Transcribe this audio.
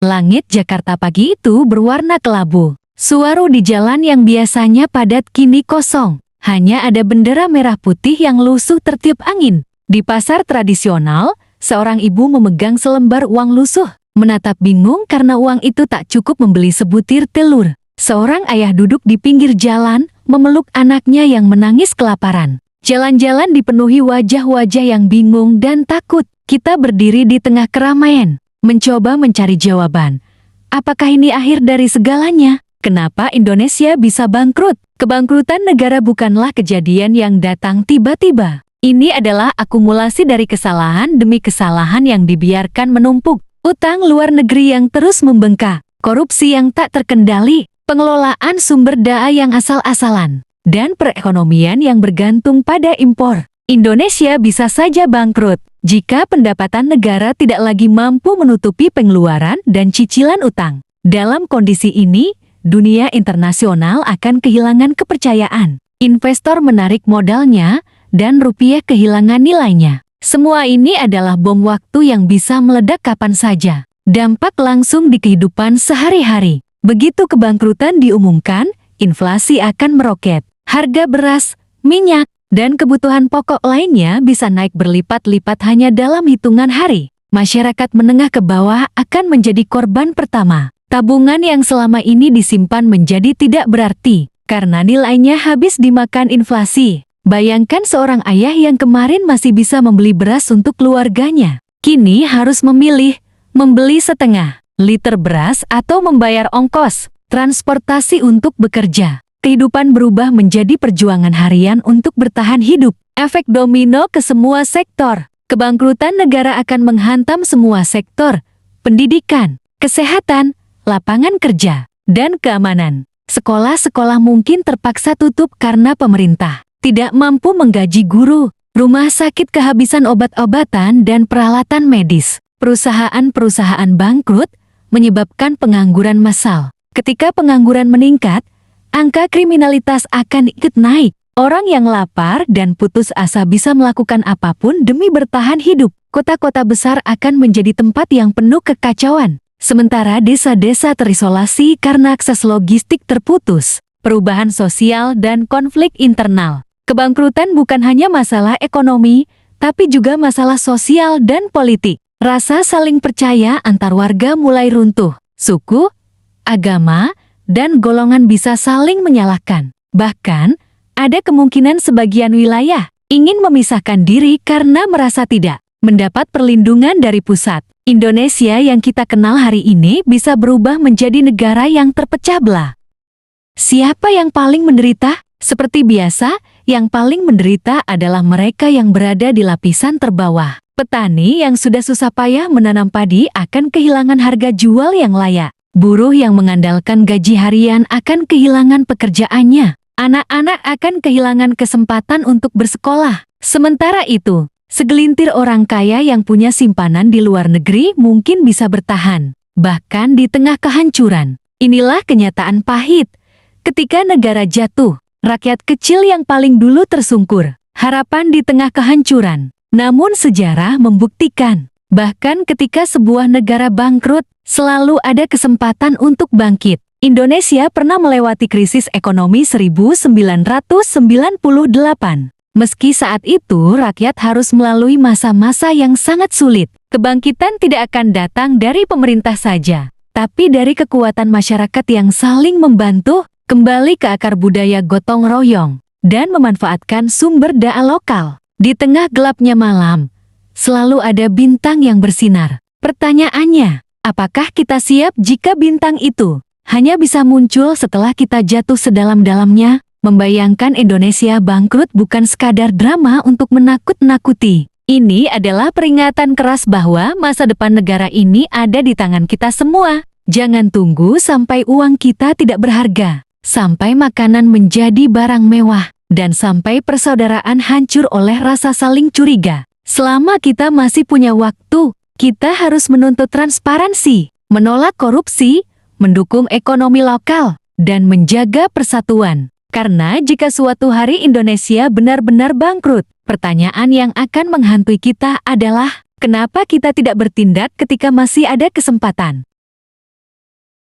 Langit Jakarta pagi itu berwarna kelabu. Suara di jalan yang biasanya padat kini kosong. Hanya ada bendera merah putih yang lusuh tertiup angin. Di pasar tradisional, seorang ibu memegang selembar uang lusuh. Menatap bingung karena uang itu tak cukup membeli sebutir telur. Seorang ayah duduk di pinggir jalan, memeluk anaknya yang menangis kelaparan. Jalan-jalan dipenuhi wajah-wajah yang bingung dan takut. Kita berdiri di tengah keramaian, mencoba mencari jawaban. Apakah ini akhir dari segalanya? Kenapa Indonesia bisa bangkrut? Kebangkrutan negara bukanlah kejadian yang datang tiba-tiba. Ini adalah akumulasi dari kesalahan demi kesalahan yang dibiarkan menumpuk. Utang luar negeri yang terus membengkak, korupsi yang tak terkendali, pengelolaan sumber daya yang asal-asalan, dan perekonomian yang bergantung pada impor. Indonesia bisa saja bangkrut jika pendapatan negara tidak lagi mampu menutupi pengeluaran dan cicilan utang. Dalam kondisi ini, dunia internasional akan kehilangan kepercayaan. Investor menarik modalnya, dan rupiah kehilangan nilainya. Semua ini adalah bom waktu yang bisa meledak kapan saja. Dampak langsung di kehidupan sehari-hari. Begitu kebangkrutan diumumkan, inflasi akan meroket. Harga beras, minyak, dan kebutuhan pokok lainnya bisa naik berlipat-lipat hanya dalam hitungan hari. Masyarakat menengah ke bawah akan menjadi korban pertama. Tabungan yang selama ini disimpan menjadi tidak berarti, karena nilainya habis dimakan inflasi. Bayangkan seorang ayah yang kemarin masih bisa membeli beras untuk keluarganya. Kini harus memilih, membeli setengah liter beras atau membayar ongkos transportasi untuk bekerja. Kehidupan berubah menjadi perjuangan harian untuk bertahan hidup. Efek domino ke semua sektor. Kebangkrutan negara akan menghantam semua sektor. Pendidikan, kesehatan, lapangan kerja, dan keamanan. Sekolah-sekolah mungkin terpaksa tutup karena pemerintah tidak mampu menggaji guru. Rumah sakit kehabisan obat-obatan dan peralatan medis. Perusahaan-perusahaan bangkrut menyebabkan pengangguran massal. Ketika pengangguran meningkat, angka kriminalitas akan ikut naik. Orang yang lapar dan putus asa bisa melakukan apapun demi bertahan hidup. Kota-kota besar akan menjadi tempat yang penuh kekacauan. Sementara desa-desa terisolasi karena akses logistik terputus. Perubahan sosial dan konflik internal. Kebangkrutan bukan hanya masalah ekonomi, tapi juga masalah sosial dan politik. Rasa saling percaya antar warga mulai runtuh. Suku, agama, dan golongan bisa saling menyalahkan. Bahkan, ada kemungkinan sebagian wilayah ingin memisahkan diri karena merasa tidak mendapat perlindungan dari pusat. Indonesia yang kita kenal hari ini bisa berubah menjadi negara yang terpecah belah. Siapa yang paling menderita? Seperti biasa, yang paling menderita adalah mereka yang berada di lapisan terbawah. Petani yang sudah susah payah menanam padi akan kehilangan harga jual yang layak. Buruh yang mengandalkan gaji harian akan kehilangan pekerjaannya. Anak-anak akan kehilangan kesempatan untuk bersekolah. Sementara itu, segelintir orang kaya yang punya simpanan di luar negeri mungkin bisa bertahan, bahkan di tengah kehancuran. Inilah kenyataan pahit. Ketika negara jatuh, rakyat kecil yang paling dulu tersungkur. Harapan di tengah kehancuran. Namun sejarah membuktikan, bahkan ketika sebuah negara bangkrut, selalu ada kesempatan untuk bangkit. Indonesia pernah melewati krisis ekonomi 1998. Meski saat itu rakyat harus melalui masa-masa yang sangat sulit, kebangkitan tidak akan datang dari pemerintah saja, tapi dari kekuatan masyarakat yang saling membantu, kembali ke akar budaya gotong royong, dan memanfaatkan sumber daya lokal. Di tengah gelapnya malam, selalu ada bintang yang bersinar. Pertanyaannya, apakah kita siap jika bintang itu hanya bisa muncul setelah kita jatuh sedalam-dalamnya? Membayangkan Indonesia bangkrut bukan sekadar drama untuk menakut-nakuti. Ini adalah peringatan keras bahwa masa depan negara ini ada di tangan kita semua. Jangan tunggu sampai uang kita tidak berharga, sampai makanan menjadi barang mewah, dan sampai persaudaraan hancur oleh rasa saling curiga. Selama kita masih punya waktu, kita harus menuntut transparansi, menolak korupsi, mendukung ekonomi lokal, dan menjaga persatuan. Karena jika suatu hari Indonesia benar-benar bangkrut, pertanyaan yang akan menghantui kita adalah, kenapa kita tidak bertindak ketika masih ada kesempatan?